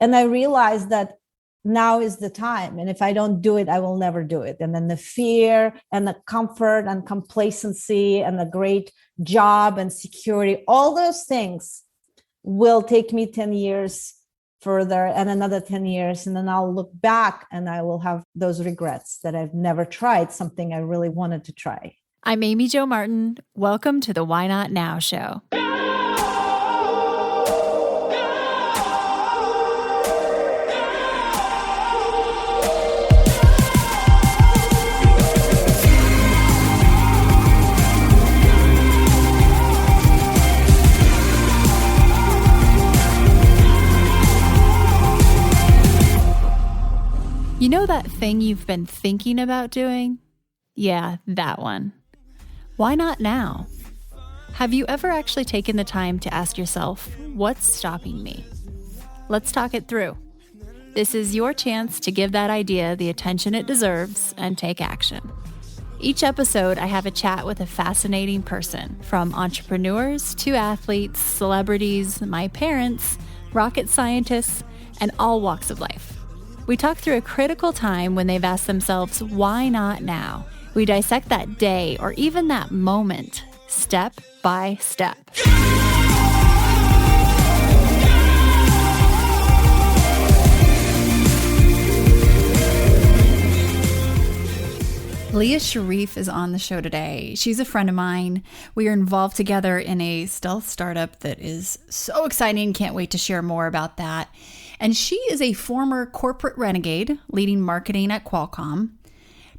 And I realized that now is the time. And if I don't do it, I will never do it. And then the fear and the comfort and complacency and the great job and security, all those things will take me 10 years further and another 10 years. And then I'll look back and I will have those regrets that I've never tried something I really wanted to try. I'm Amy Jo Martin. Welcome to the Why Not Now show. You know that thing you've been thinking about doing? Yeah, that one. Why not now? Have you ever actually taken the time to ask yourself, what's stopping me? Let's talk it through. This is your chance to give that idea the attention it deserves and take action. Each episode, I have a chat with a fascinating person, from entrepreneurs to athletes, celebrities, my parents, rocket scientists, and all walks of life. We talk through a critical time when they've asked themselves, why not now? We dissect that day or even that moment, step by step. Liya Sharif is on the show today. She's a friend of mine. We are involved together in a stealth startup that is so exciting. Can't wait to share more about that. And she is a former corporate renegade, leading marketing at Qualcomm,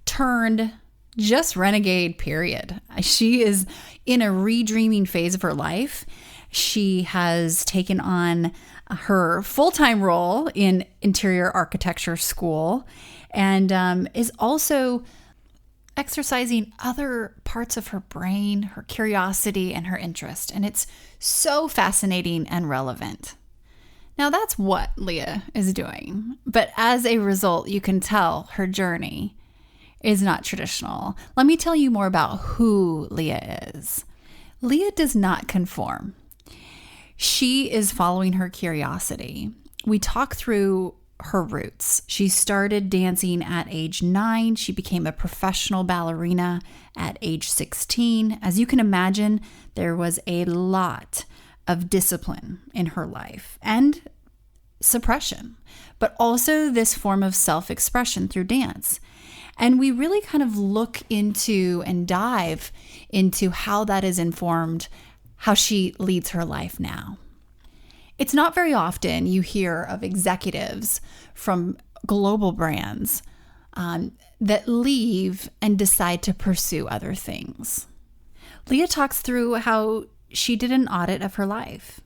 turned just renegade, period. She is in a redreaming phase of her life. She has taken on her full-time role in interior architecture school and is also exercising other parts of her brain, her curiosity, and her interest. And it's so fascinating and relevant. Now, that's what Liya is doing. But as a result, you can tell her journey is not traditional. Let me tell you more about who Liya is. Liya does not conform. She is following her curiosity. We talk through her roots. She started dancing at age 9. She became a professional ballerina at age 16. As you can imagine, there was a lot of discipline in her life and suppression, but also this form of self-expression through dance. And we really kind of look into and dive into how that is informed how she leads her life now. It's not very often you hear of executives from global brands that leave and decide to pursue other things. Liya talks through how she did an audit of her life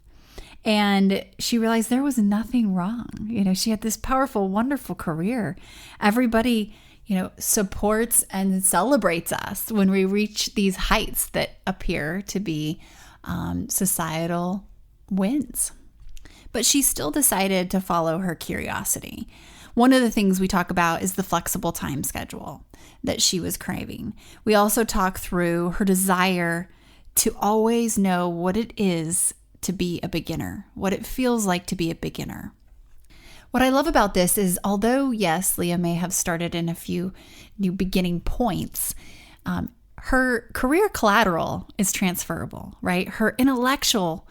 and she realized there was nothing wrong. She had this powerful, wonderful career. Everybody, supports and celebrates us when we reach these heights that appear to be societal wins. But she still decided to follow her curiosity. One of the things we talk about is the flexible time schedule that she was craving. We also talk through her desire to always know what it is to be a beginner, what it feels like to be a beginner. What I love about this is, although, yes, Liya may have started in a few new beginning points, her career collateral is transferable, right? Her intellectual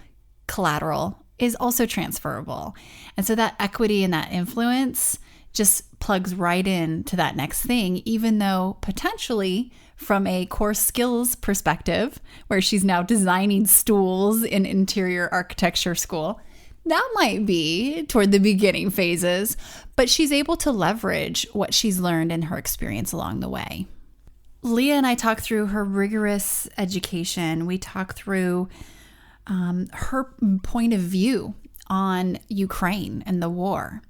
collateral is also transferable. And so that equity and that influence just plugs right into that next thing, even though potentially from a core skills perspective, where she's now designing stools in interior architecture school, that might be toward the beginning phases, but she's able to leverage what she's learned in her experience along the way. Liya and I talk through her rigorous education. We talk through her point of view on Ukraine and the war.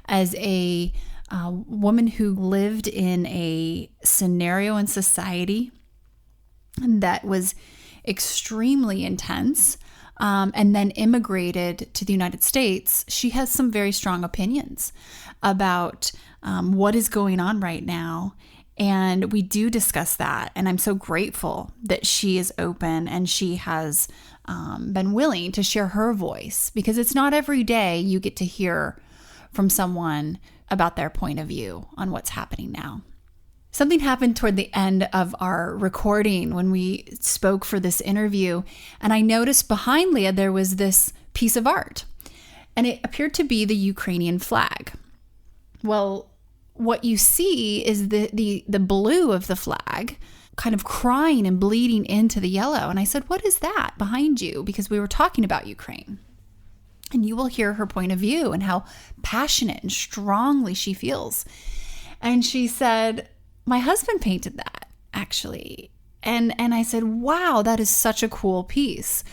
As a woman who lived in a scenario in society that was extremely intense, and then immigrated to the United States, she has some very strong opinions about what is going on right now. And we do discuss that. And I'm so grateful that she is open and she has been willing to share her voice, because it's not every day you get to hear from someone about their point of view on what's happening now. Something happened toward the end of our recording when we spoke for this interview, and I noticed behind Liya there was this piece of art, and it appeared to be the Ukrainian flag. Well, what you see is the blue of the flag kind of crying and bleeding into the yellow. And I said, "What is that behind you?" Because we were talking about Ukraine. And you will hear her point of view and how passionate and strongly she feels. And she said, "My husband painted that, actually." And I said, "Wow, that is such a cool piece."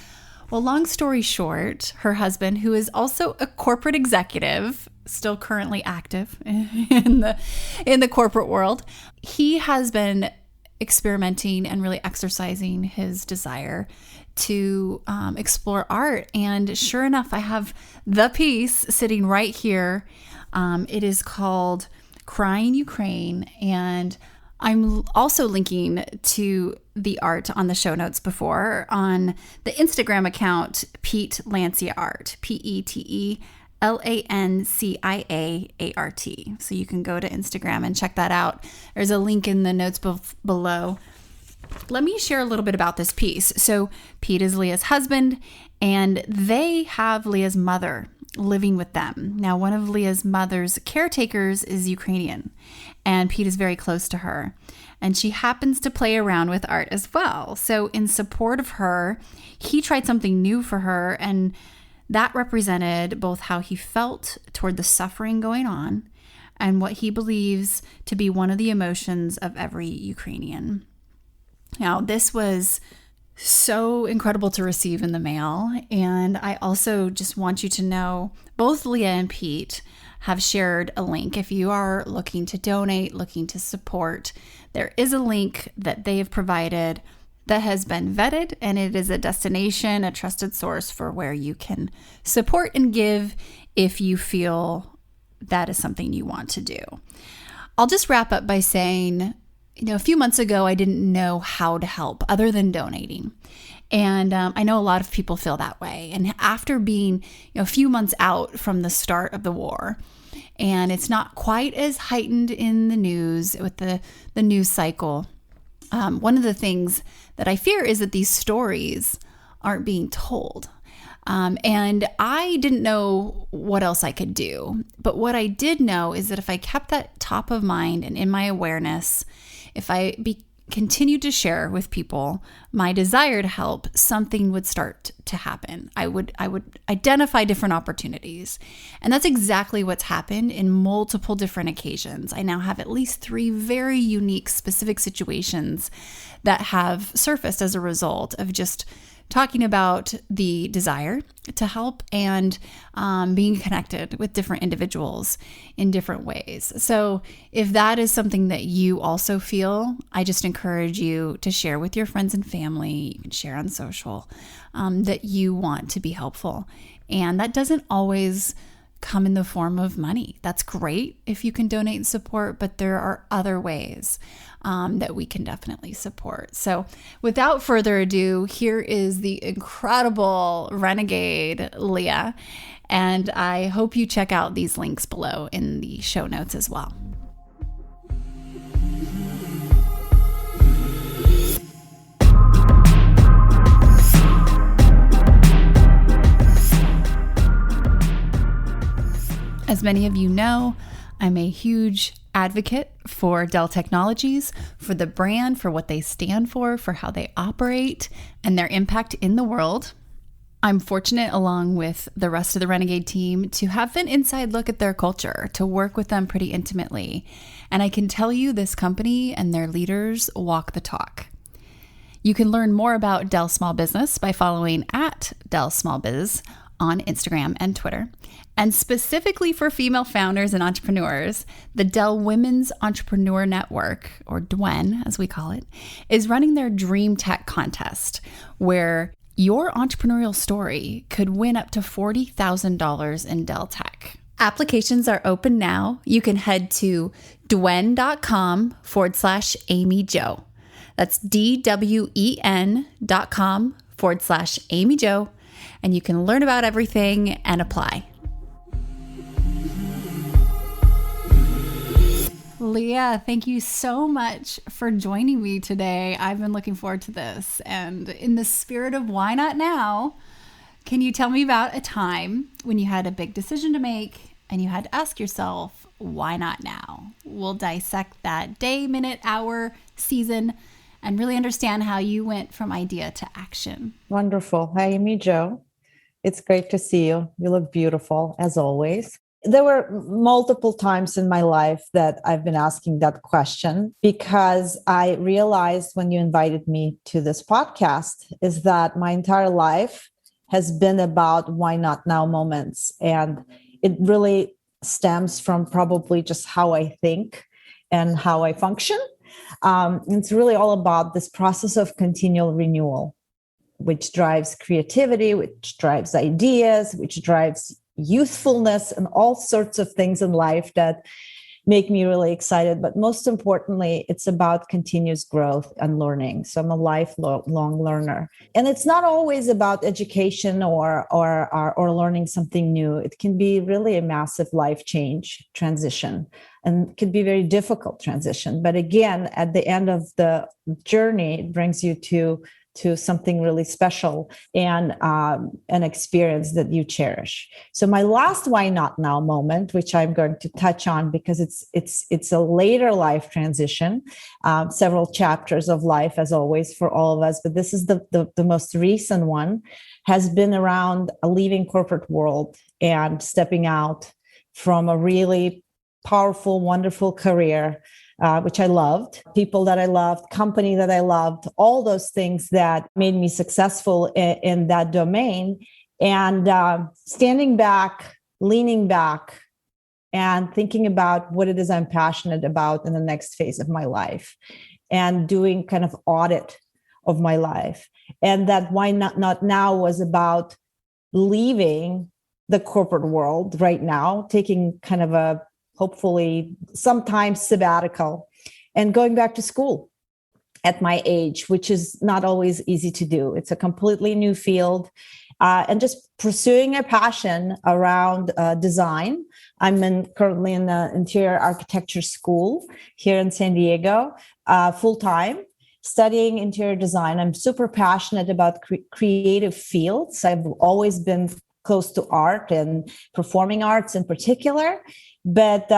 Well, long story short, her husband, who is also a corporate executive, still currently active in the corporate world, he has been experimenting and really exercising his desire to explore art. And sure enough, I have the piece sitting right here. It is called Crying Ukraine, and I'm also linking to the art on the show notes before on the Instagram account, Pete Lancia Art, PETELANCIAART. So you can go to Instagram and check that out. There's a link in the notes below. Let me share a little bit about this piece. So Pete is Liya's husband, and they have Liya's mother living with them. Now, one of Liya's mother's caretakers is Ukrainian, and Pete is very close to her. And she happens to play around with art as well. So in support of her, he tried something new for her, and that represented both how he felt toward the suffering going on and what he believes to be one of the emotions of every Ukrainian. Now, this was so incredible to receive in the mail. And I also just want you to know both Liya and Pete have shared a link. If you are looking to donate, looking to support, there is a link that they have provided that has been vetted, and it is a destination, a trusted source for where you can support and give if you feel that is something you want to do. I'll just wrap up by saying, a few months ago, I didn't know how to help other than donating. And I know a lot of people feel that way. And after being a few months out from the start of the war, and it's not quite as heightened in the news with the news cycle, one of the things that I fear is that these stories aren't being told. And I didn't know what else I could do. But what I did know is that if I kept that top of mind and in my awareness, if I continued to share with people my desire to help, something would start to happen. I would identify different opportunities. And that's exactly what's happened in multiple different occasions. I now have at least 3 very unique, specific situations that have surfaced as a result of just talking about the desire to help and being connected with different individuals in different ways. So if that is something that you also feel, I just encourage you to share with your friends and family. You can share on social that you want to be helpful. And that doesn't always come in the form of money. That's great if you can donate and support, but there are other ways that we can definitely support. So without further ado, here is the incredible Renegade Liya, and I hope you check out these links below in the show notes as well. As many of you know, I'm a huge advocate for Dell Technologies, for the brand, for what they stand for how they operate, and their impact in the world. I'm fortunate, along with the rest of the Renegade team, to have an inside look at their culture, to work with them pretty intimately. And I can tell you this company and their leaders walk the talk. You can learn more about Dell Small Business by following @DellSmallBiz on Instagram and Twitter. And specifically for female founders and entrepreneurs, the Dell Women's Entrepreneur Network, or DWEN as we call it, is running their Dream Tech contest, where your entrepreneurial story could win up to $40,000 in Dell Tech. Applications are open now. You can head to dwen.com/AmyJo. That's DWEN.com/AmyJo. And you can learn about everything and apply. Liya, thank you so much for joining me today. I've been looking forward to this. And in the spirit of why not now, can you tell me about a time when you had a big decision to make and you had to ask yourself, why not now? We'll dissect that day, minute, hour, season, and really understand how you went from idea to action. Wonderful. Hi, Amy Jo. It's great to see you. You look beautiful, as always. There were multiple times in my life that I've been asking that question because I realized when you invited me to this podcast is that my entire life has been about why not now moments. And it really stems from probably just how I think and how I function. It's really all about this process of continual renewal, which drives creativity, which drives ideas, which drives youthfulness and all sorts of things in life that make me really excited. But most importantly, it's about continuous growth and learning. So I'm a lifelong learner. And it's not always about education or learning something new. It can be really a massive life change transition, and it can be a very difficult transition. But again, at the end of the journey, it brings you to something really special and an experience that you cherish. So my last why not now moment, which I'm going to touch on because it's a later life transition, several chapters of life as always for all of us, but this is the most recent one, has been around leaving corporate world and stepping out from a really powerful, wonderful career, which I loved, people that I loved, company that I loved, all those things that made me successful in that domain. And standing back, leaning back, and thinking about what it is I'm passionate about in the next phase of my life, and doing kind of audit of my life. And that why not now was about leaving the corporate world right now, taking kind of a hopefully sometimes sabbatical, and going back to school at my age, which is not always easy to do. It's a completely new field, and just pursuing a passion around design. I'm currently in the interior architecture school here in San Diego, full-time, studying interior design. I'm super passionate about creative fields. I've always been close to art and performing arts in particular. But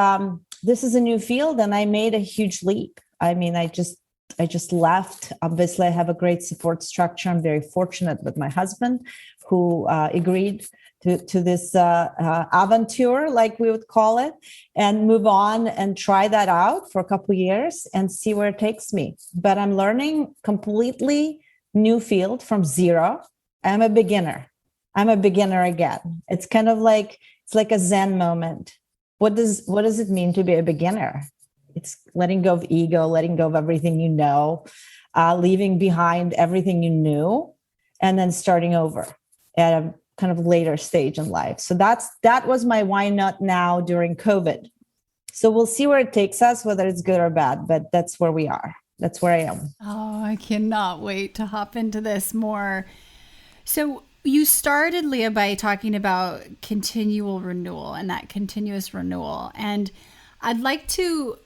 this is a new field, and I made a huge leap. I mean, I just left. Obviously, I have a great support structure. I'm very fortunate with my husband, who agreed to this aventure, like we would call it, and move on and try that out for a couple of years and see where it takes me. But I'm learning completely new field from zero. I'm a beginner. I'm a beginner again. It's kind of like, it's like a Zen moment. What does it mean to be a beginner? It's letting go of ego, letting go of everything you know, leaving behind everything you knew, and then starting over at a kind of later stage in life. So that was my why not now during COVID. So we'll see where it takes us, whether it's good or bad, but that's where we are. That's where I am. Oh, I cannot wait to hop into this more. So you started, Liya, by talking about continual renewal and that continuous renewal. And I'd like to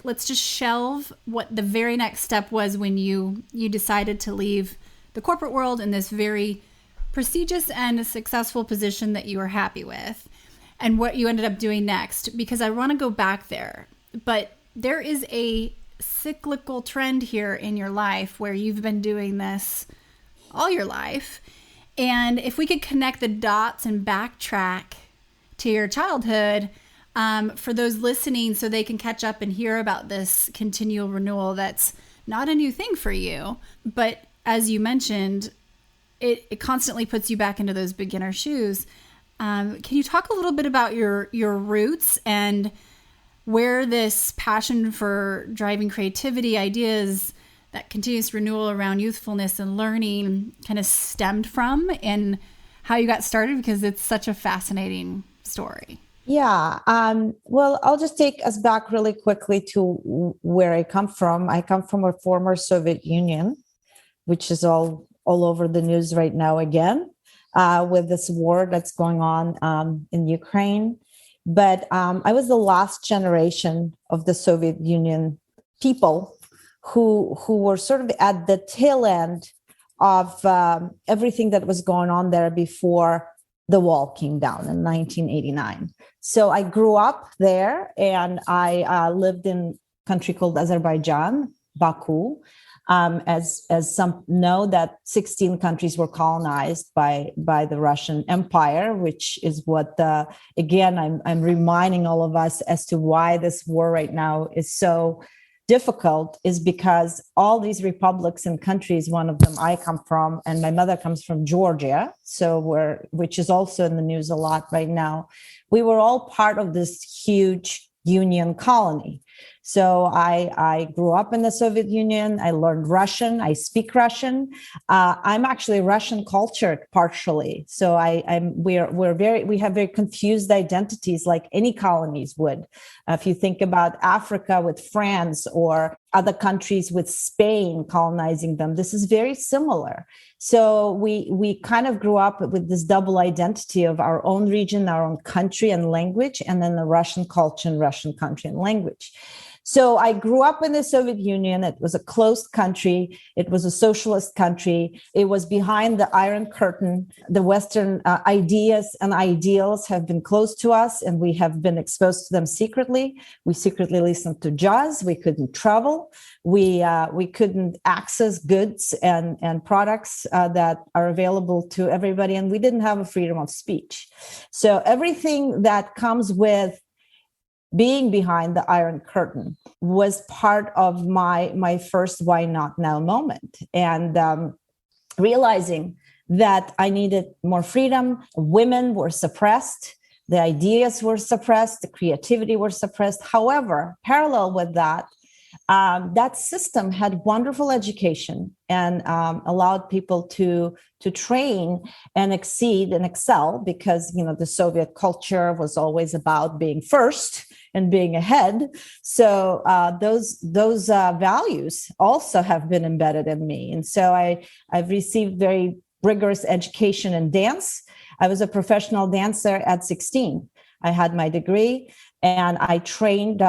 let's just shelve what the very next step was when you decided to leave the corporate world in this very prestigious and successful position that you were happy with, and what you ended up doing next, because I want to go back there. But there is a cyclical trend here in your life where you've been doing this all your life. And if we could connect the dots and backtrack to your childhood, for those listening, so they can catch up and hear about this continual renewal, that's not a new thing for you. But as you mentioned, it constantly puts you back into those beginner shoes. Can you talk a little bit about your roots and where this passion for driving creativity, ideas, that continuous renewal around youthfulness and learning kind of stemmed from, and how you got started? Because it's such a fascinating story. Yeah. Well, I'll just take us back really quickly to where I come from. I come from a former Soviet Union, which is all over the news right now again, with this war that's going on in Ukraine. But I was the last generation of the Soviet Union people who were sort of at the tail end of everything that was going on there before the wall came down in 1989. So I grew up there, and I lived in a country called Azerbaijan, Baku. As some know, that 16 countries were colonized by the Russian Empire, which is what again I'm reminding all of us as to why this war right now is so difficult, is because all these republics and countries, one of them I come from, and my mother comes from Georgia, which is also in the news a lot right now. We were all part of this huge Union colony. So I grew up in the Soviet Union. I learned Russian. I speak Russian. I'm actually Russian cultured partially. So we have very confused identities, like any colonies would. If you think about Africa with France, or other countries with Spain colonizing them, this is very similar. So we kind of grew up with this double identity of our own region, our own country and language, and then the Russian culture and Russian country and language. So I grew up in the Soviet Union. It was a closed country. It was a socialist country. It was behind the Iron Curtain. The Western ideas and ideals have been closed to us, and we have been exposed to them secretly. We secretly listened to jazz. We couldn't travel. We couldn't access goods and products that are available to everybody, and we didn't have a freedom of speech. So everything that comes with being behind the Iron Curtain was part of my first why not now moment, and realizing that I needed more freedom. Women were suppressed, the ideas were suppressed, the creativity were suppressed. However, parallel with that, that system had wonderful education and allowed people to train and exceed and excel, because the Soviet culture was always about being first and being ahead. So those values also have been embedded in me, and so I've received very rigorous education in dance. I was a professional dancer at 16. I had my degree, and I trained.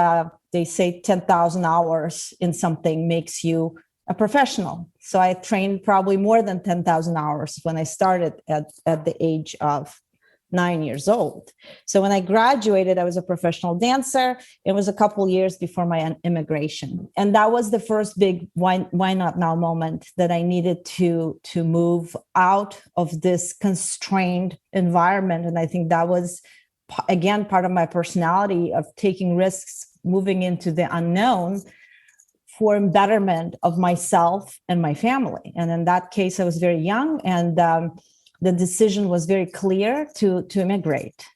They say 10,000 hours in something makes you a professional. So I trained probably more than 10,000 hours when I started at the age of 9 years old. So when I graduated, I was a professional dancer. It was a couple of years before my immigration. And that was the first big why not now moment that I needed to move out of this constrained environment. And I think that was, again, part of my personality of taking risks, moving into the unknown for betterment of myself and my family. And in that case, I was very young, and the decision was very clear to immigrate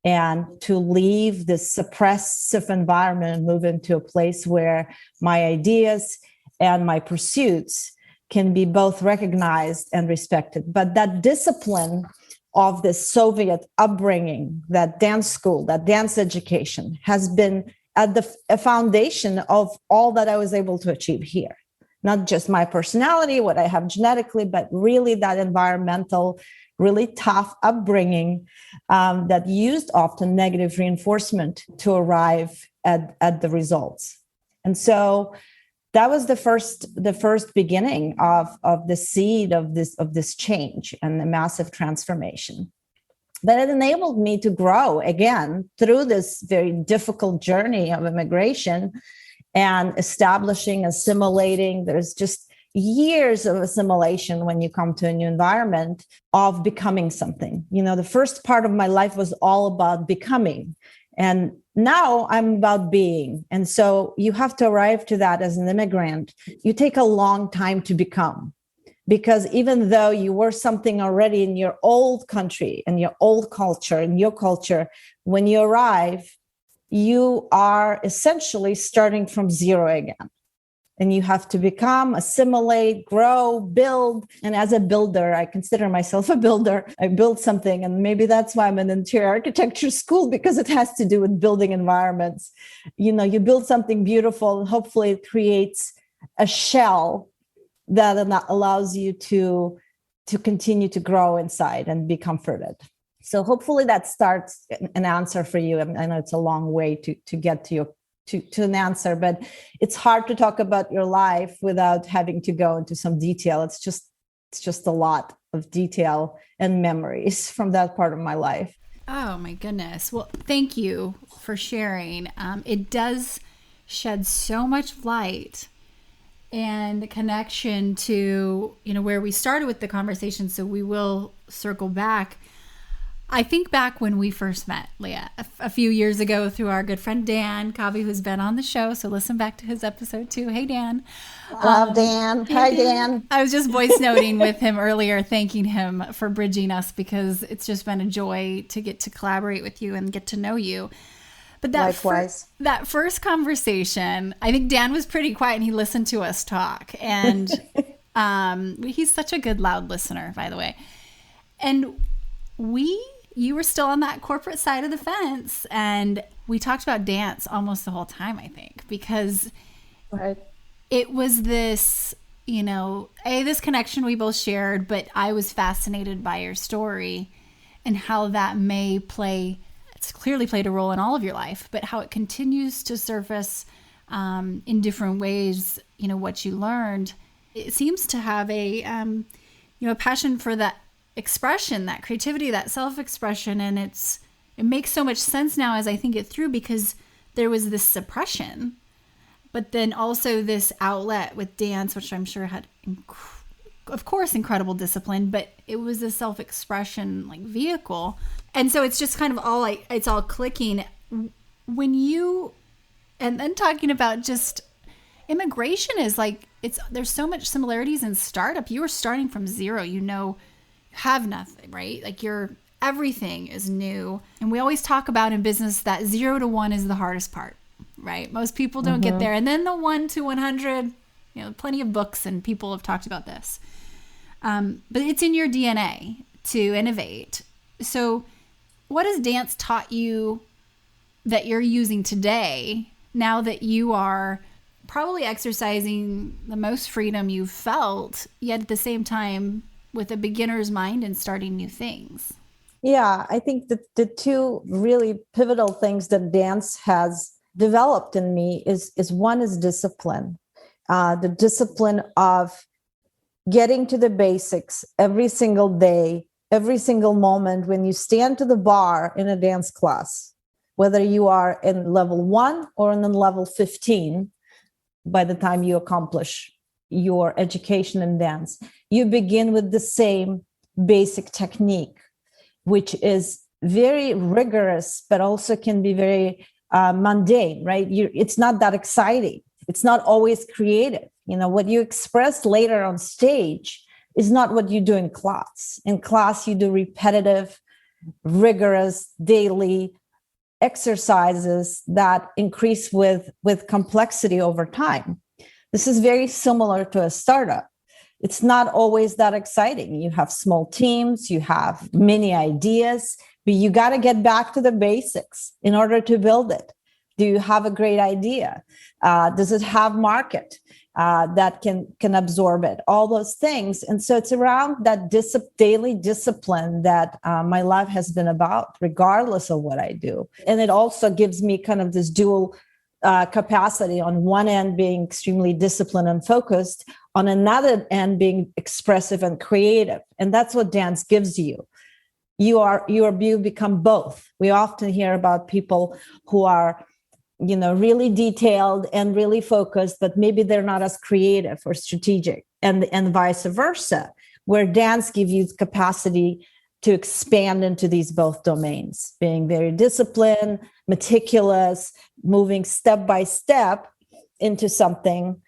and to leave this suppressive environment and move into a place where my ideas and my pursuits can be both recognized and respected. But that discipline of the Soviet upbringing, that dance school, that dance education, has been at the foundation of all that I was able to achieve here. Not just my personality, what I have genetically, but really that environmental, really tough upbringing that used often negative reinforcement to arrive at the results. And so that was the first beginning of the seed of this change and the massive transformation. But it enabled me to grow again through this very difficult journey of immigration and establishing, assimilating. There's just years of assimilation when you come to a new environment of becoming something. The first part of my life was all about becoming. And now I'm about being. And so you have to arrive to that as an immigrant. You take a long time to become. Because even though you were something already in your old country and your old culture and your culture, when you arrive, you are essentially starting from zero again. And you have to become, assimilate, grow, build. And as a builder, I consider myself a builder. I build something. And maybe that's why I'm in interior architecture school, because it has to do with building environments. You build something beautiful, and hopefully it creates a shell that allows you to continue to grow inside and be comforted. So hopefully that starts an answer for you. I know it's a long way to get to an answer, but it's hard to talk about your life without having to go into some detail. It's just a lot of detail and memories from that part of my life. Oh my goodness. Well, thank you for sharing. It does shed so much light and connection to, where we started with the conversation. So we will circle back. I think back when we first met, Liya, a few years ago through our good friend Dan Kavi, who's been on the show. So listen back to his episode too. Hey, Dan. Love Dan. Hi, Dan. I was just voice noting with him earlier, thanking him for bridging us, because it's just been a joy to get to collaborate with you and get to know you. But likewise, that first conversation, I think Dan was pretty quiet and he listened to us talk. And he's such a good, loud listener, by the way. And you were still on that corporate side of the fence, and we talked about dance almost the whole time, I think, because it was this, this connection we both shared, but I was fascinated by your story and how that may play, it's clearly played a role in all of your life, but how it continues to surface in different ways, what you learned. It seems to have a passion for that expression, that creativity, that self-expression, and it makes so much sense now as I think it through, because there was this suppression, but then also this outlet with dance, which I'm sure had of course incredible discipline, but it was a self-expression vehicle. And so it's just kind of it's all clicking when you, and then talking about just immigration is there's so much similarities in startup. You were starting from zero, have nothing, right? Everything is new. And we always talk about in business that 0 to 1 is the hardest part, right? Most people don't get there. And then the 1 to 100, plenty of books and people have talked about this. But it's in your DNA to innovate. So what has dance taught you that you're using today, now that you are probably exercising the most freedom you've felt, yet at the same time with a beginner's mind and starting new things? Yeah, I think that the two really pivotal things that dance has developed in me is one is discipline. The discipline of getting to the basics every single day, every single moment when you stand to the bar in a dance class, whether you are in level 1 or in level 15, by the time you accomplish your education in dance, you begin with the same basic technique, which is very rigorous, but also can be very mundane, right? It's not that exciting. It's not always creative. What you express later on stage is not what you do in class. In class, you do repetitive, rigorous, daily exercises that increase with complexity over time. This is very similar to a startup. It's not always that exciting. You have small teams, you have many ideas, but you got to get back to the basics in order to build it. Do you have a great idea? Does it have market that can absorb it? All those things. And so it's around that daily discipline that my life has been about, regardless of what I do. And it also gives me kind of this dual capacity, on one end being extremely disciplined and focused, on another end being expressive and creative. And that's what dance gives you. You become both. We often hear about people who are, really detailed and really focused, but maybe they're not as creative or strategic, and vice versa, where dance gives you capacity to expand into these both domains, being very disciplined, meticulous, moving step by step into something.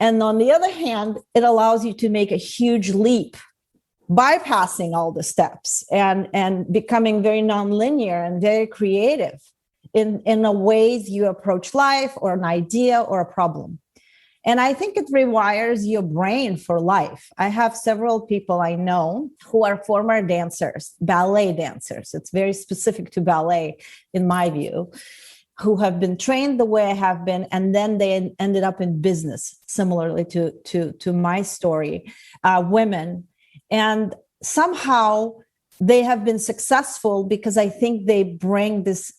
And on the other hand, it allows you to make a huge leap, bypassing all the steps and becoming very nonlinear and very creative in the ways you approach life or an idea or a problem. And I think it rewires your brain for life. I have several people I know who are former dancers, ballet dancers. It's very specific to ballet, in my view, who have been trained the way I have been, and then they ended up in business, similarly to my story, women. And somehow they have been successful because I think they bring this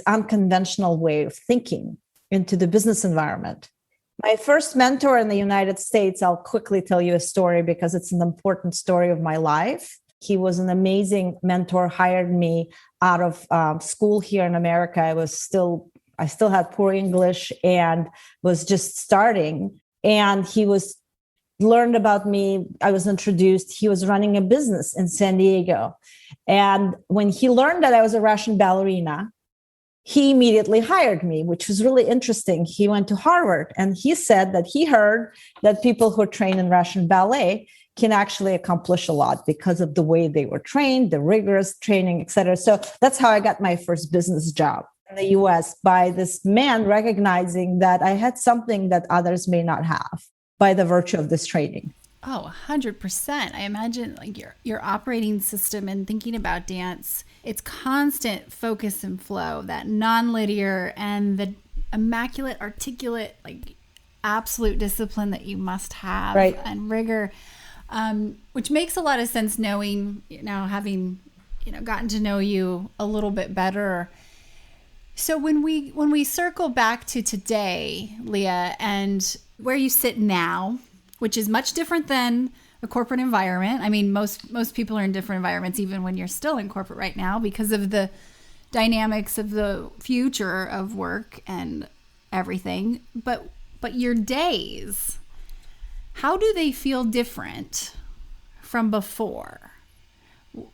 unconventional way of thinking into the business environment. My first mentor in the United States, I'll quickly tell you a story because it's an important story of my life. He was an amazing mentor, hired me out of school here in America. I still had poor English and was just starting. And he learned about me. I was introduced. He was running a business in San Diego. And when he learned that I was a Russian ballerina, he immediately hired me, which was really interesting. He went to Harvard and he said that he heard that people who are trained in Russian ballet can actually accomplish a lot because of the way they were trained, the rigorous training, et cetera. So that's how I got my first business job in the US, by this man recognizing that I had something that others may not have by the virtue of this training. Oh, 100%. I imagine like your operating system and thinking about dance, it's constant focus and flow, that non-linear and the immaculate, articulate, like absolute discipline that you must have, right, and rigor, which makes a lot of sense knowing, having, gotten to know you a little bit better. So when we circle back to today, Liya, and where you sit now, which is much different than a corporate environment. I mean, most people are in different environments, even when you're still in corporate right now, because of the dynamics of the future of work and everything. But your days, how do they feel different from before?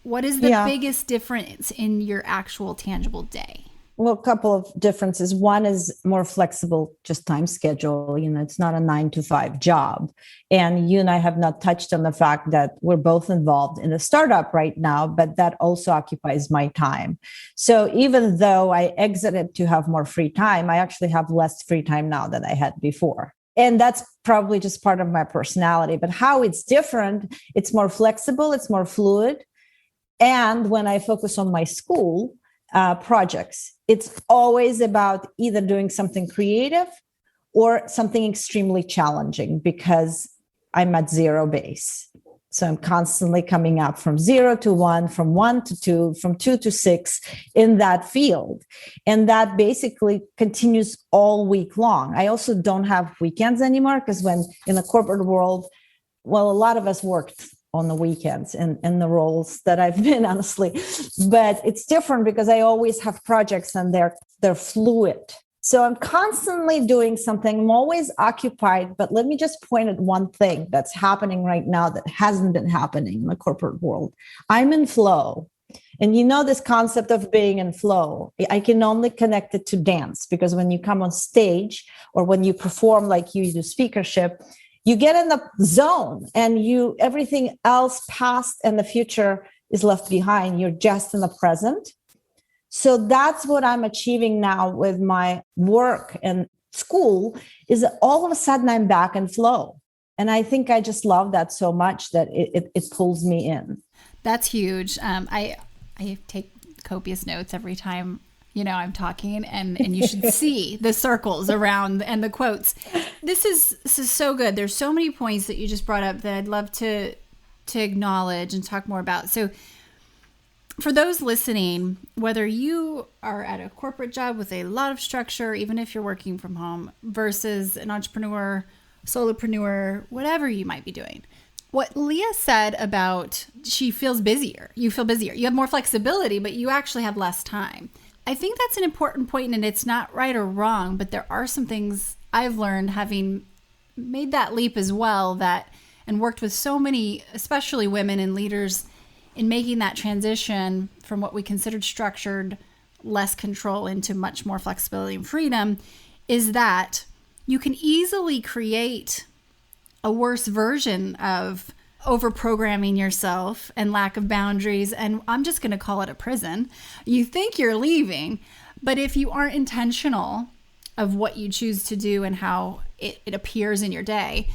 What is the biggest difference in your actual tangible day? Well, a couple of differences. One is more flexible, just time schedule. It's not a 9 to 5 job. And you and I have not touched on the fact that we're both involved in a startup right now, but that also occupies my time. So even though I exited to have more free time, I actually have less free time now than I had before. And that's probably just part of my personality. But how it's different, it's more flexible, it's more fluid. And when I focus on my school projects, it's always about either doing something creative or something extremely challenging because I'm at zero base. So I'm constantly coming up from 0 to 1, from 1 to 2, from 2 to 6 in that field. And that basically continues all week long. I also don't have weekends anymore because when in the corporate world, well, a lot of us worked on the weekends and the roles that I've been, honestly. But it's different because I always have projects and they're fluid. So I'm constantly doing something. I'm always occupied. But let me just point at one thing that's happening right now that hasn't been happening in the corporate world. I'm in flow. And this concept of being in flow, I can only connect it to dance because when you come on stage or when you perform like you do speakership, you get in the zone and everything else past and the future is left behind. You're just in the present. So that's what I'm achieving now with my work and school is that all of a sudden I'm back in flow. And I think I just love that so much that it pulls me in. That's huge. I take copious notes every time I'm talking, and you should see the circles around and the quotes. This is so good. There's so many points that you just brought up that I'd love to acknowledge and talk more about. So for those listening, whether you are at a corporate job with a lot of structure, even if you're working from home, versus an entrepreneur, solopreneur, whatever you might be doing, what Liya said about she feels busier. You feel busier. You have more flexibility, but you actually have less time. I think that's an important point, and it's not right or wrong, but there are some things I've learned having made that leap as well, and worked with so many, especially women and leaders, in making that transition from what we considered structured, less control into much more flexibility and freedom, is that you can easily create a worse version of over-programming yourself and lack of boundaries. And I'm just going to call it a prison. You think you're leaving, but if you aren't intentional of what you choose to do and how it appears in your day,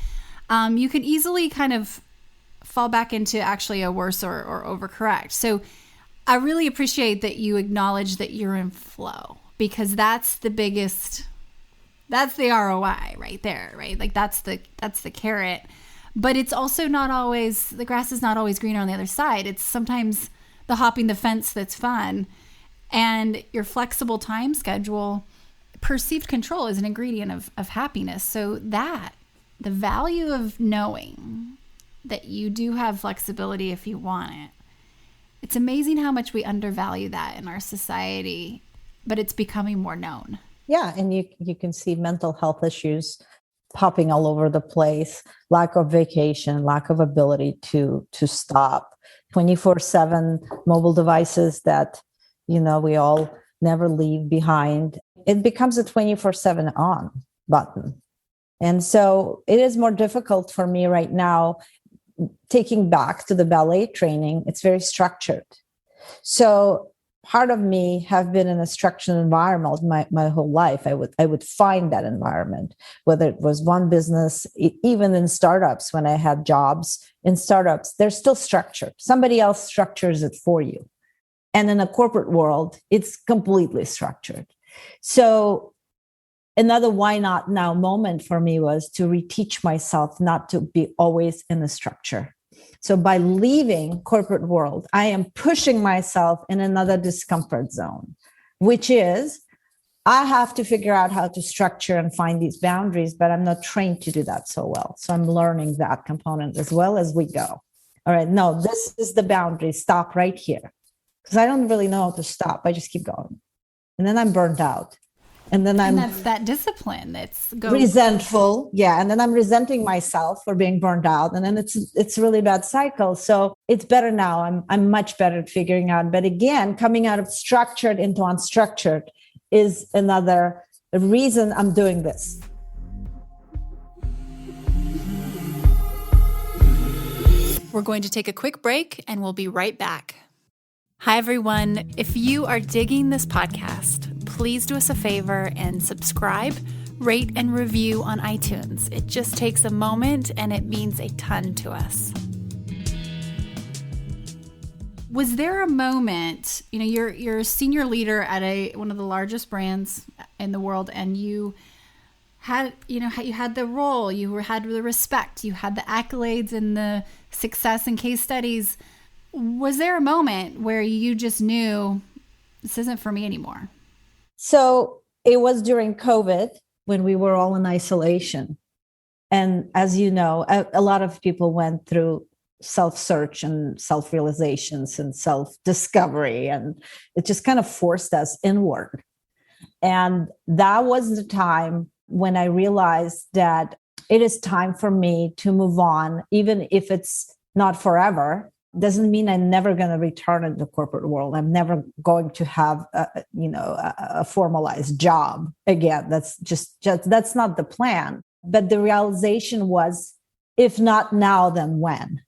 you can easily kind of fall back into actually a worse or overcorrect. So I really appreciate that you acknowledge that you're in flow, because that's the ROI right there, right? Like that's the carrot. But it's also not always, the grass is not always greener on the other side. It's sometimes the hopping the fence that's fun. And your flexible time schedule, perceived control is an ingredient of happiness. So that, the value of knowing that you do have flexibility if you want it. It's amazing how much we undervalue that in our society, but it's becoming more known. Yeah, and you can see mental health issues popping all over the place, lack of vacation, lack of ability to stop, 24/7 mobile devices that, we all never leave behind. It becomes a 24/7 on button. And so it is more difficult for me right now, taking back to the ballet training. It's very structured. So part of me have been in a structured environment my whole life. I would find that environment, whether it was one business, even in startups, when I had jobs in startups, they're still structured. Somebody else structures it for you. And in a corporate world, it's completely structured. So another why not now moment for me was to reteach myself not to be always in the structure. So by leaving corporate world, I am pushing myself in another discomfort zone, which is I have to figure out how to structure and find these boundaries, but I'm not trained to do that so well. So I'm learning that component as well as we go. All right, no, this is the boundary. Stop right here. Because I don't really know how to stop. I just keep going. And then I'm burnt out. And then that's that discipline that's resentful. Yeah. And then I'm resenting myself for being burned out. And then it's a really bad cycle. So it's better now. I'm much better at figuring out. But again, coming out of structured into unstructured is another reason I'm doing this. We're going to take a quick break and we'll be right back. Hi, everyone. If you are digging this podcast, please do us a favor and subscribe, rate, and review on iTunes. It just takes a moment and it means a ton to us. Was there a moment, you're a senior leader at one of the largest brands in the world, and you had the role, had the respect, you had the accolades and the success and case studies. Was there a moment where you just knew this isn't for me anymore? So it was during COVID when we were all in isolation. And as you know, a lot of people went through self-search and self-realizations and self-discovery, and it just kind of forced us inward. And that was the time when I realized that it is time for me to move on, even if it's not forever. Doesn't mean I'm never going to return in the corporate world. I'm never going to have a formalized job again. That's just that's not the plan. But the realization was, if not now, then when?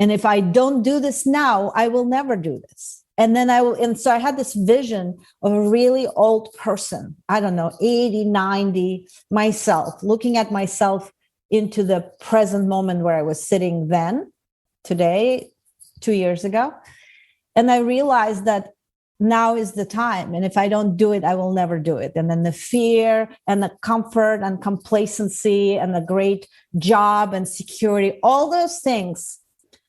And if I don't do this now, I will never do this. And then I will. And so I had this vision of a really old person, I don't know, 80, 90, myself, looking at myself into the present moment where I was sitting then, today, 2 years ago. And I realized that now is the time. And if I don't do it, I will never do it. And then the fear and the comfort and complacency and the great job and security, all those things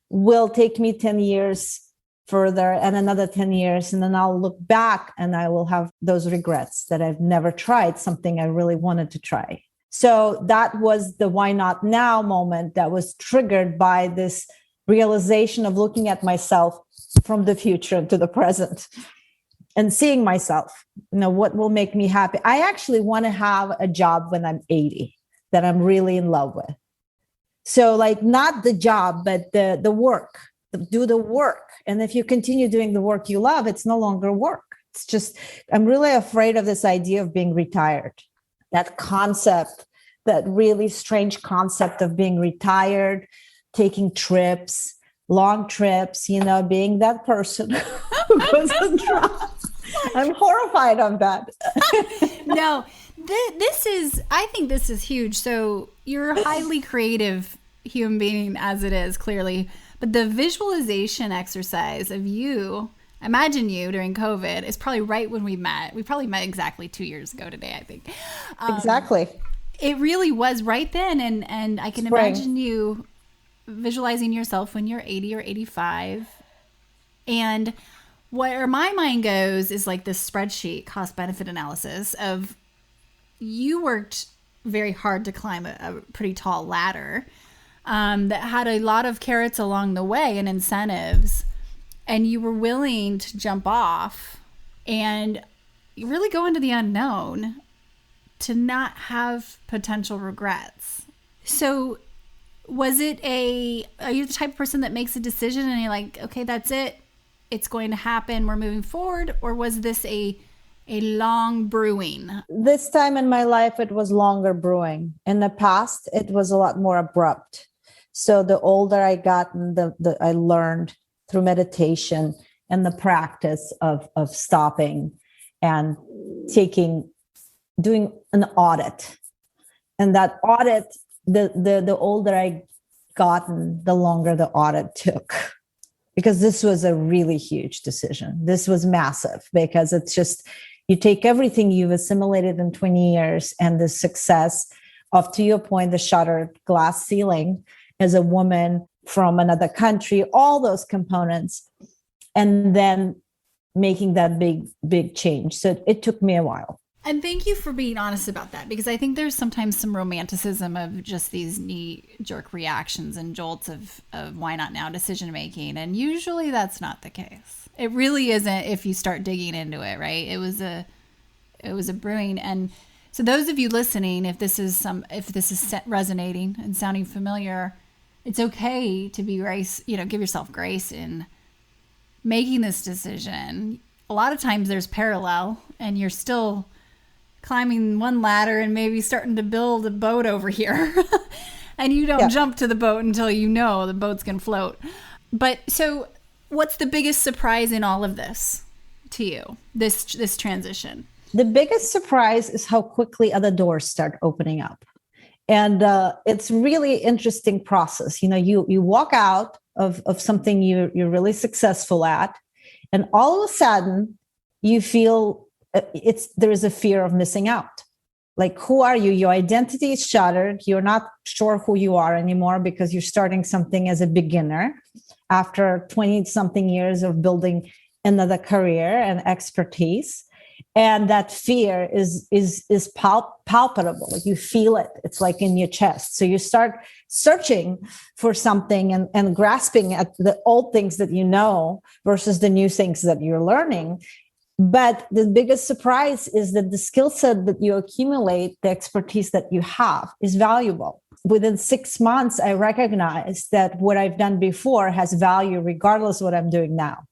will take me 10 years further and another 10 years. And then I'll look back and I will have those regrets that I've never tried something I really wanted to try. So that was the why not now moment that was triggered by this realization of looking at myself from the future to the present and seeing myself, what will make me happy. I actually want to have a job when I'm 80 that I'm really in love with. So not the job, but the work, do the work. And if you continue doing the work you love, it's no longer work. It's just, I'm really afraid of this idea of being retired. That concept, that really strange concept of being retired, taking trips, long trips, being that person who goes on trips. I'm horrified of that. No, I think this is huge. So you're a highly creative human being as it is, clearly. But the visualization exercise of you, imagine you during COVID, is probably right when we met. We probably met exactly 2 years ago today, I think. Exactly. It really was right then. And I can imagine you visualizing yourself when you're 80 or 85 And where my mind goes is like this spreadsheet cost benefit analysis of you worked very hard to climb a pretty tall ladder that had a lot of carrots along the way and incentives, and you were willing to jump off and really go into the unknown to not have potential regrets. So are you the type of person that makes a decision and you're like, okay, that's it, it's going to happen, we're moving forward? Or was this a long brewing? This time in my life, it was longer brewing. In the past, it was a lot more abrupt. So the older I got, I learned through meditation and the practice of stopping and doing an audit. And that audit, the older I gotten, the longer the audit took. Because this was a really huge decision. This was massive because it's just, you take everything you've assimilated in 20 years and the success of, to your point, the shattered glass ceiling as a woman from another country, all those components, and then making that big change. So it took me a while. And thank you for being honest about that, because I think there's sometimes some romanticism of just these knee-jerk reactions and jolts of why not now decision making. And usually that's not the case. It really isn't if you start digging into it, right? It was a brewing. And so those of you listening, if this is resonating and sounding familiar, it's okay to be give yourself grace in making this decision. A lot of times there's parallel and you're still climbing one ladder and maybe starting to build a boat over here. And you don't jump to the boat until you know the boat's going to float. But so what's the biggest surprise in all of this to you, this transition? The biggest surprise is how quickly other doors start opening up. And it's really interesting process. You walk out of something you're really successful at, and all of a sudden you feel there is a fear of missing out. Like, who are you? Your identity is shattered. You're not sure who you are anymore because you're starting something as a beginner after 20 something years of building another career and expertise. And that fear is palpable. Like, you feel it. It's like in your chest. So you start searching for something and grasping at the old things that you know versus the new things that you're learning. But the biggest surprise is that the skill set that you accumulate, the expertise that you have, is valuable. Within 6 months, I recognized that what I've done before has value regardless of what I'm doing now.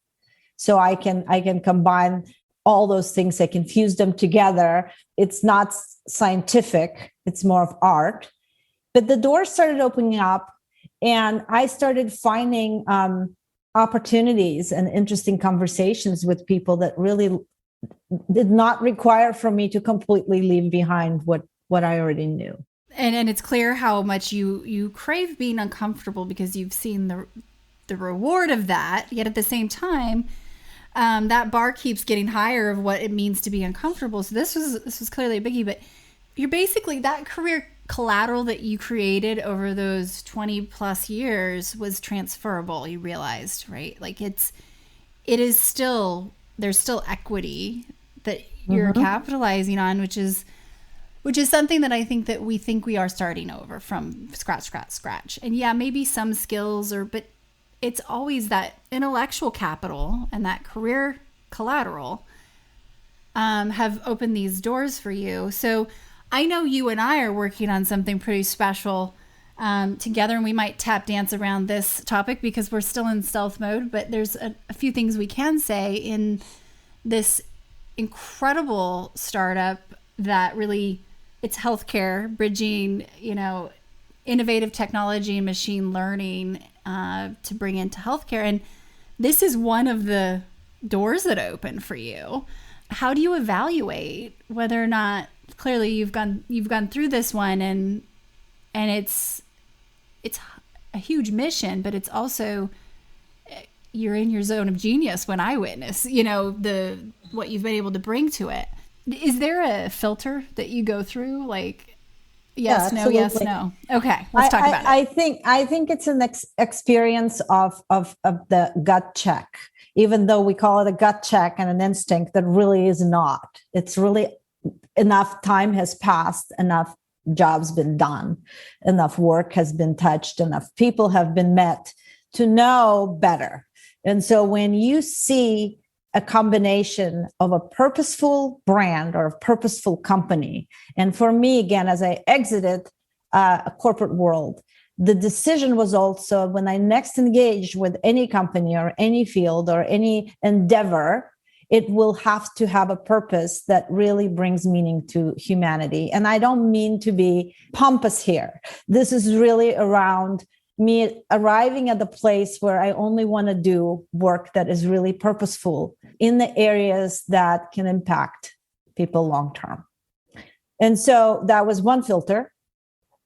So I can combine all those things. I can fuse them together. It's not scientific. It's more of art. But the doors started opening up, and I started finding opportunities and interesting conversations with people that really did not require for me to completely leave behind what I already knew. And it's clear how much you crave being uncomfortable because you've seen the reward of that. Yet at the same time, that bar keeps getting higher of what it means to be uncomfortable. So this was clearly a biggie. But you're basically, that career collateral that you created over those 20 plus years was transferable. You realized, right? Like there's still equity that you're capitalizing on, which is something that I think that we think we are starting over from scratch. And yeah, maybe some skills but it's always that intellectual capital and that career collateral have opened these doors for you. So I know you and I are working on something pretty special together, and we might tap dance around this topic because we're still in stealth mode, but there's a few things we can say in this incredible startup that really, it's healthcare, bridging, innovative technology and machine learning to bring into healthcare. And this is one of the doors that open for you. How do you evaluate whether or not, clearly you've gone through this one and it's a huge mission, but it's also, you're in your zone of genius when I witness, what you've been able to bring to it. Is there a filter that you go through? Like, yes, no, yes, no. Okay. Let's talk about it. I think it's an experience of the gut check. even though we call it a gut check and an instinct, that really is not. It's really enough time has passed, enough jobs been done, enough work has been touched, enough people have been met to know better. And so when you see a combination of a purposeful brand or a purposeful company, and for me, again, as I exited a corporate world, the decision was also when I next engaged with any company or any field or any endeavor, it will have to have a purpose that really brings meaning to humanity. And I don't mean to be pompous here. This is really around me arriving at the place where I only want to do work that is really purposeful in the areas that can impact people long term. And so that was one filter.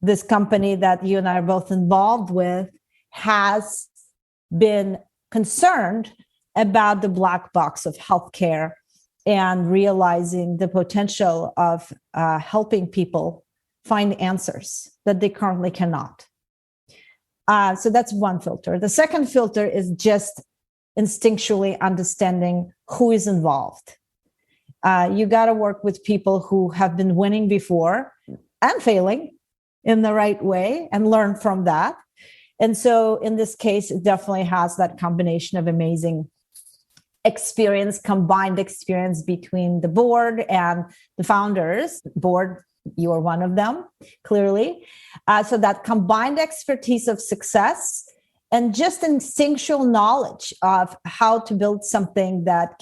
This company that you and I are both involved with has been concerned about the black box of healthcare and realizing the potential of helping people find answers that they currently cannot. So that's one filter. The second filter is just instinctually understanding who is involved. You got to work with people who have been winning before and failing in the right way and learn from that. And so in this case, it definitely has that combination of amazing experience, combined experience between the board and the founders. Board, you are one of them, clearly. So that combined expertise of success and just instinctual knowledge of how to build something that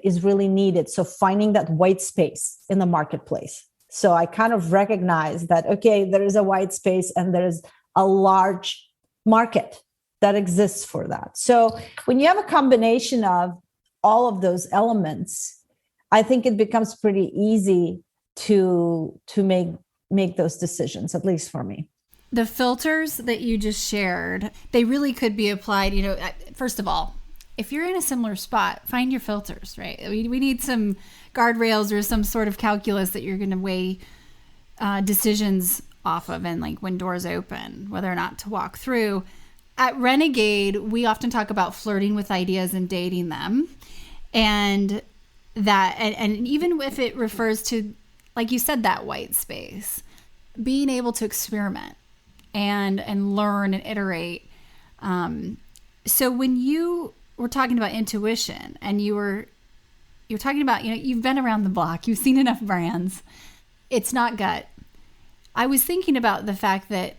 is really needed. So finding that white space in the marketplace. So I kind of recognize that, okay, there is a white space and there is a large market that exists for that. So when you have a combination of all of those elements, I think it becomes pretty easy to make those decisions, at least for me. The filters that you just shared, they really could be applied, first of all, if you're in a similar spot, find your filters, right? We need some guardrails or some sort of calculus that you're going to weigh decisions off of, and like when doors open, whether or not to walk through. At Renegade, we often talk about flirting with ideas and dating them. And that, and even if it refers to, like you said, that white space, being able to experiment and learn and iterate. So when you were talking about intuition and you're talking about, you've been around the block, you've seen enough brands, it's not gut. I was thinking about the fact that,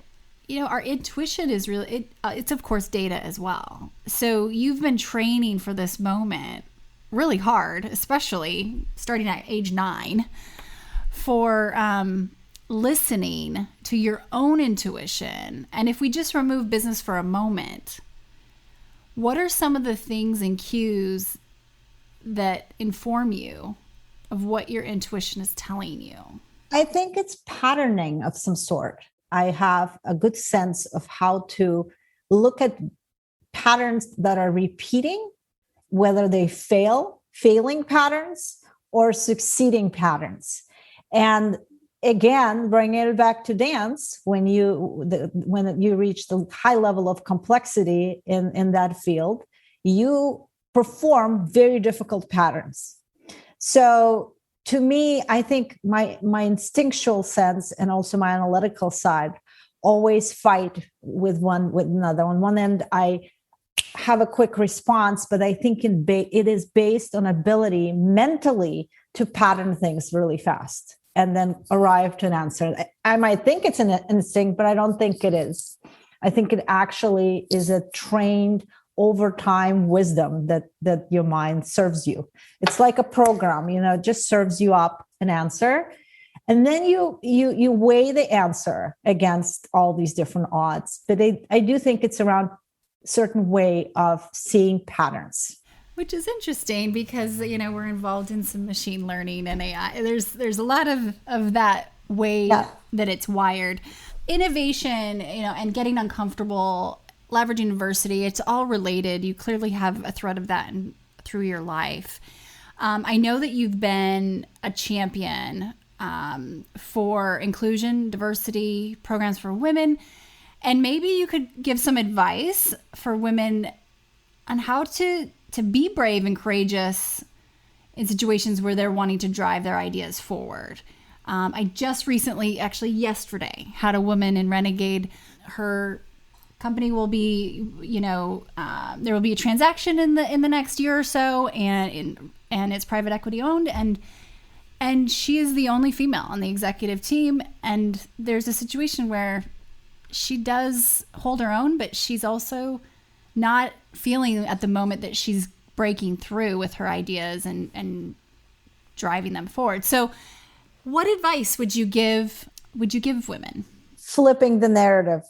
our intuition is really, it's of course data as well. So you've been training for this moment really hard, especially starting at age 9, for listening to your own intuition. And if we just remove business for a moment, what are some of the things and cues that inform you of what your intuition is telling you? I think it's patterning of some sort. I have a good sense of how to look at patterns that are repeating, whether they failing patterns or succeeding patterns. And again, bringing it back to dance, when you reach the high level of complexity in that field, you perform very difficult patterns. So to me, I think my instinctual sense and also my analytical side always fight with another. On one end, I have a quick response, but I think it is based on ability mentally to pattern things really fast and then arrive to an answer. I might think it's an instinct, but I don't think it is. I think it actually is a trained over time wisdom that your mind serves you. It's like a program, it just serves you up an answer. And then you weigh the answer against all these different odds. But I do think it's around a certain way of seeing patterns. Which is interesting because, we're involved in some machine learning and AI. There's a lot of that way that it's wired. Innovation, and getting uncomfortable, leveraging adversity, it's all related. You clearly have a thread of that through your life. I know that you've been a champion for inclusion, diversity, programs for women, and maybe you could give some advice for women on how to to be brave and courageous in situations where they're wanting to drive their ideas forward. I just recently, actually yesterday, had a woman in Renegade. Her company will be, there will be a transaction in the next year or so, and it's private equity owned, and she is the only female on the executive team. And there's a situation where she does hold her own, but she's also not feeling at the moment that she's breaking through with her ideas and driving them forward. So what advice would you give women? Flipping the narrative.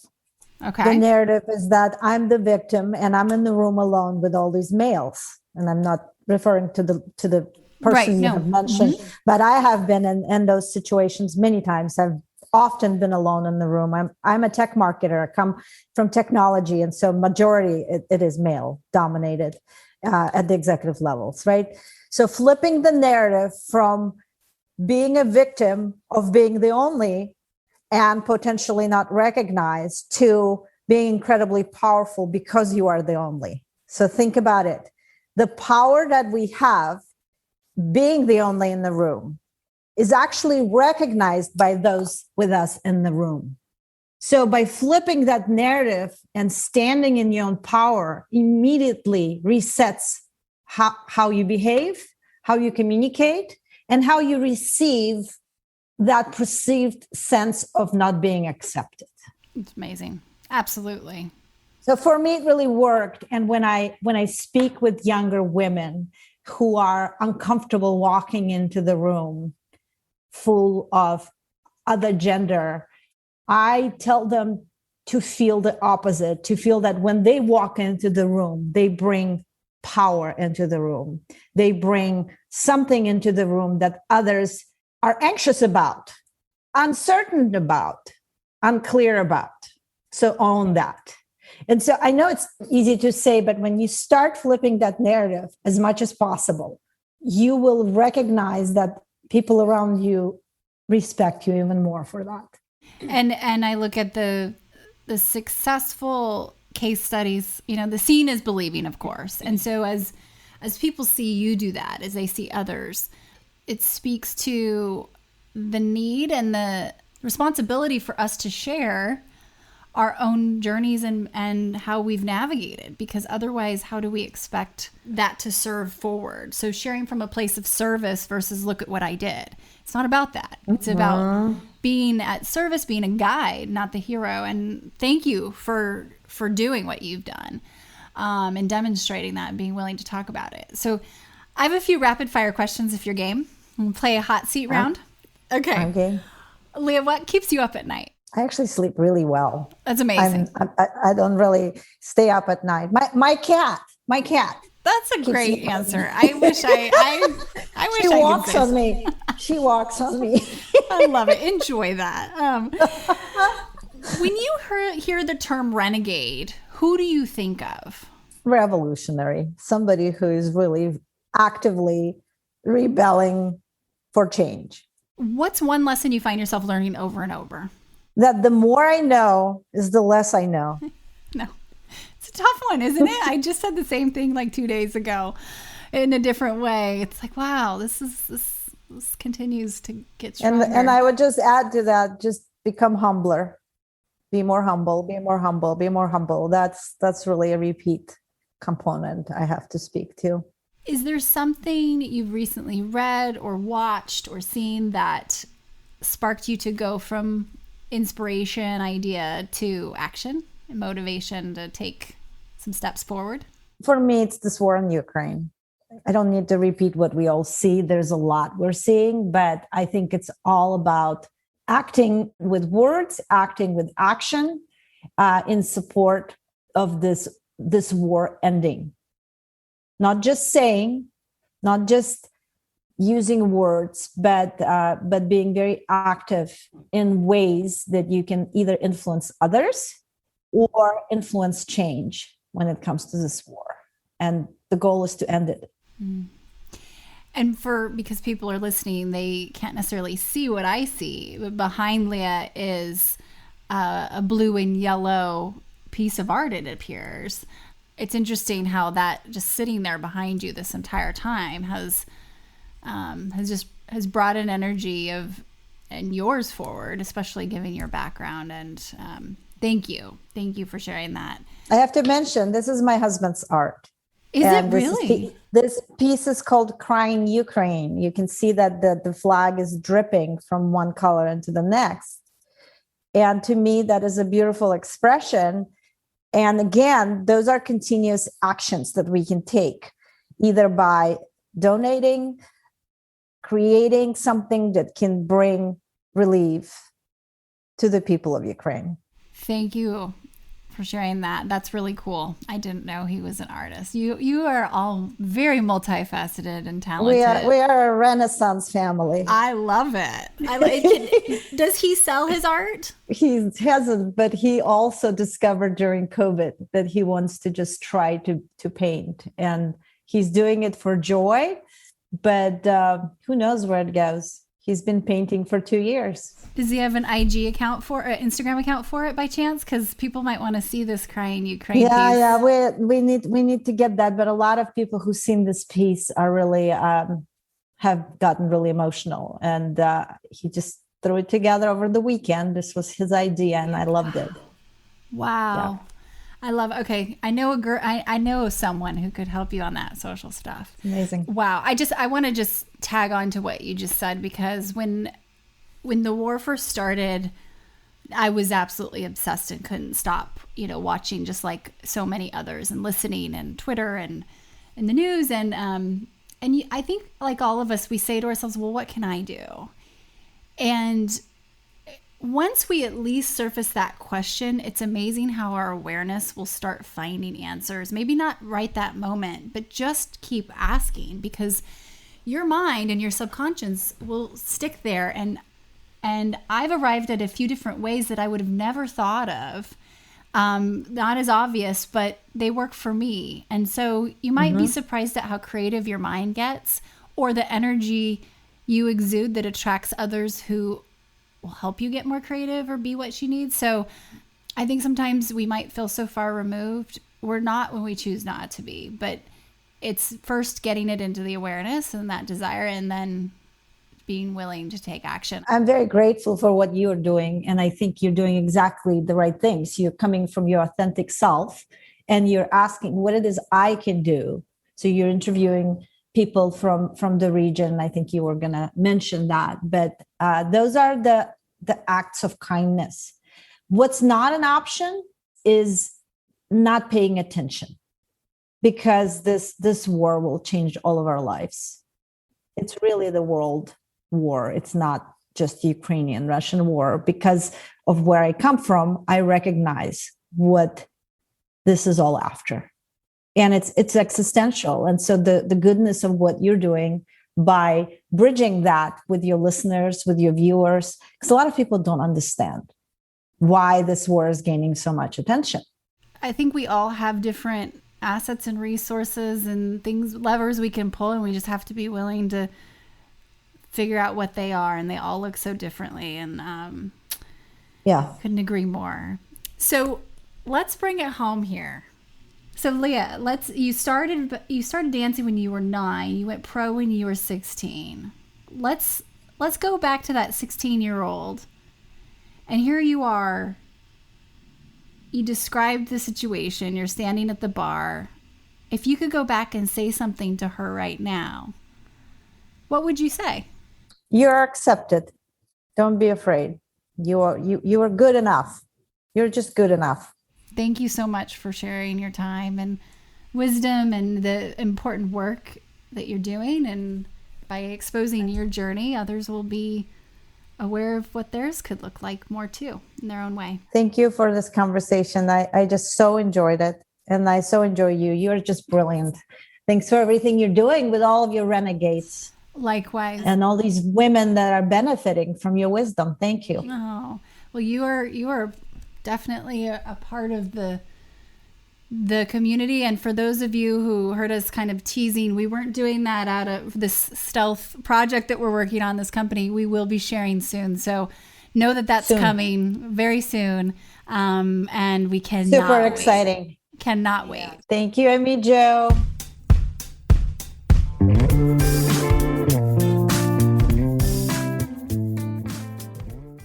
Okay. The narrative is that I'm the victim and I'm in the room alone with all these males. And I'm not referring to the person you have mentioned, but I have been in those situations many times. I've often been alone in the room. I'm a tech marketer. I come from technology. And so majority, it is male dominated at the executive levels, right? So flipping the narrative from being a victim of being the only and potentially not recognized to being incredibly powerful because you are the only. So think about it. The power that we have being the only in the room is actually recognized by those with us in the room. So by flipping that narrative and standing in your own power immediately resets how you behave, how you communicate, and how you receive that perceived sense of not being accepted. It's amazing. Absolutely. So for me, it really worked. And when I speak with younger women who are uncomfortable walking into the room full of other gender, I tell them to feel the opposite, to feel that when they walk into the room, they bring power into the room. They bring something into the room that others are anxious about, uncertain about, unclear about. So own that. And so I know it's easy to say, but when you start flipping that narrative as much as possible, you will recognize that people around you respect you even more for that. And I look at the successful case studies, the seeing is believing, of course. And so as people see you do that, as they see others, it speaks to the need and the responsibility for us to share our own journeys and how we've navigated, because otherwise, how do we expect that to serve forward? So sharing from a place of service versus look at what I did. It's not about that. It's about being at service, being a guide, not the hero. And thank you for doing what you've done and demonstrating that and being willing to talk about it. So I have a few rapid fire questions if you're game. We'll play a hot seat round. Okay. Okay. Liya, what keeps you up at night? I actually sleep really well. That's amazing. I don't really stay up at night. My cat. That's a great answer. I wish I She walks on me. She walks on me. I love it. Enjoy that. When you hear the term renegade, who do you think of? Revolutionary. Somebody who is really actively rebelling for change. What's one lesson you find yourself learning over and over? That the more I know is the less I know. No. It's a tough one, isn't it? I just said the same thing like 2 days ago in a different way. It's like, wow, this continues to get stronger. And I would just add to that, just become humbler. Be more humble, be more humble, be more humble. That's really a repeat component I have to speak to. Is there something you've recently read or watched or seen that sparked you to go from inspiration, idea to action and motivation to take some steps forward? For me, it's this war in Ukraine. I don't need to repeat what we all see. There's a lot we're seeing, but I think it's all about acting with words, acting with action in support of this war ending. Not just saying, not just using words, but being very active in ways that you can either influence others or influence change when it comes to this war. And the goal is to end it. Mm. And because people are listening, they can't necessarily see what I see, but behind Liya is a blue and yellow piece of art, it appears. it's interesting how that just sitting there behind you this entire time has brought an energy of and yours forward, especially given your background. And thank you for sharing that. I have to mention, this is my husband's art. Is it really? This piece is called Crying Ukraine. You can see that the flag is dripping from one color into the next. And to me, that is a beautiful expression. And again, those are continuous actions that we can take, either by donating, creating something that can bring relief to the people of Ukraine. Thank you for sharing that. That's really cool. I didn't know he was an artist. You are all very multifaceted and talented. We are a Renaissance family. I love it. Does he sell his art? He hasn't, but he also discovered during COVID that he wants to just try to paint, and he's doing it for joy, but who knows where it goes. He's been painting for 2 years. Does he have an IG account Instagram account for it by chance? Because people might want to see this Crying Ukraine piece. Yeah. We need to get that. But a lot of people who've seen this piece are really have gotten really emotional, and he just threw it together over the weekend. This was his idea, and I loved it. Wow. Yeah. I love it. Okay. I know a girl. I know someone who could help you on that social stuff. Amazing. Wow. I want to just tag on to what you just said, because when the war first started, I was absolutely obsessed and couldn't stop, watching, just like so many others, and listening, and Twitter and in the news. And I think, like all of us, we say to ourselves, well, what can I do? And once we at least surface that question, it's amazing how our awareness will start finding answers. Maybe not right that moment, but just keep asking, because your mind and your subconscious will stick there. And I've arrived at a few different ways that I would have never thought of. Not as obvious, but they work for me. And so you might be surprised at how creative your mind gets, or the energy you exude that attracts others who will help you get more creative or be what she needs. So I think sometimes we might feel so far removed. We're not when we choose not to be, but it's first getting it into the awareness and that desire, and then being willing to take action. I'm very grateful for what you're doing. And I think you're doing exactly the right things. You're coming from your authentic self, and you're asking what it is I can do. So you're interviewing people from the region. I think you were going to mention that, but those are the acts of kindness. What's not an option is not paying attention, because this war will change all of our lives. It's really the world war. It's not just Ukrainian-Russian war. Because of where I come from, I recognize what this is all after. And it's existential. And so the goodness of what you're doing by bridging that with your listeners, with your viewers, because a lot of people don't understand why this war is gaining so much attention. I think we all have different assets and resources and levers we can pull, and we just have to be willing to figure out what they are. And they all look so differently. And couldn't agree more. So let's bring it home here. So Liya, you started dancing when you were 9. You went pro when you were 16. Let's go back to that 16-year-old. And here you are. You described the situation. You're standing at the bar. If you could go back and say something to her right now, what would you say? You're accepted. Don't be afraid. You are good enough. You're just good enough. Thank you so much for sharing your time and wisdom and the important work that you're doing. And by exposing your journey, others will be aware of what theirs could look like more too, in their own way. Thank you for this conversation. I just so enjoyed it. And I so enjoy you. You're just brilliant. Thanks for everything you're doing with all of your renegades. Likewise. And all these women that are benefiting from your wisdom. Thank you. Oh, well, you are definitely a part of the community. And for those of you who heard us kind of teasing, we weren't doing that out of this stealth project that we're working on, this company. We will be sharing soon. So know that that's coming very soon. And we cannot Super exciting. Cannot wait. Thank you, Amy Jo.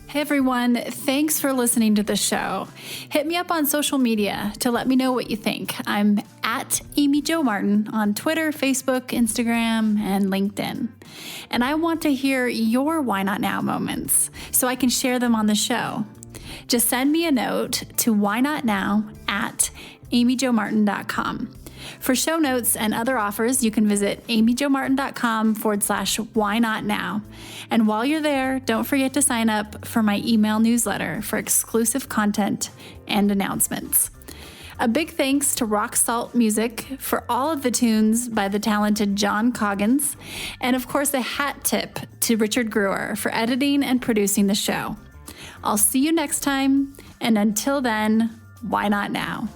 Hey everyone, thanks for listening to the show. Hit me up on social media to let me know what you think. I'm at Amy Jo Martin on Twitter, Facebook, Instagram, and LinkedIn. And I want to hear your Why Not Now moments so I can share them on the show. Just send me a note to whynotnow@amyjomartin.com. For show notes and other offers, you can visit amyjomartin.com/whynotnow. And while you're there, don't forget to sign up for my email newsletter for exclusive content and announcements. A big thanks to Rock Salt Music for all of the tunes by the talented John Coggins. And of course, a hat tip to Richard Brewer for editing and producing the show. I'll see you next time. And until then, why not now?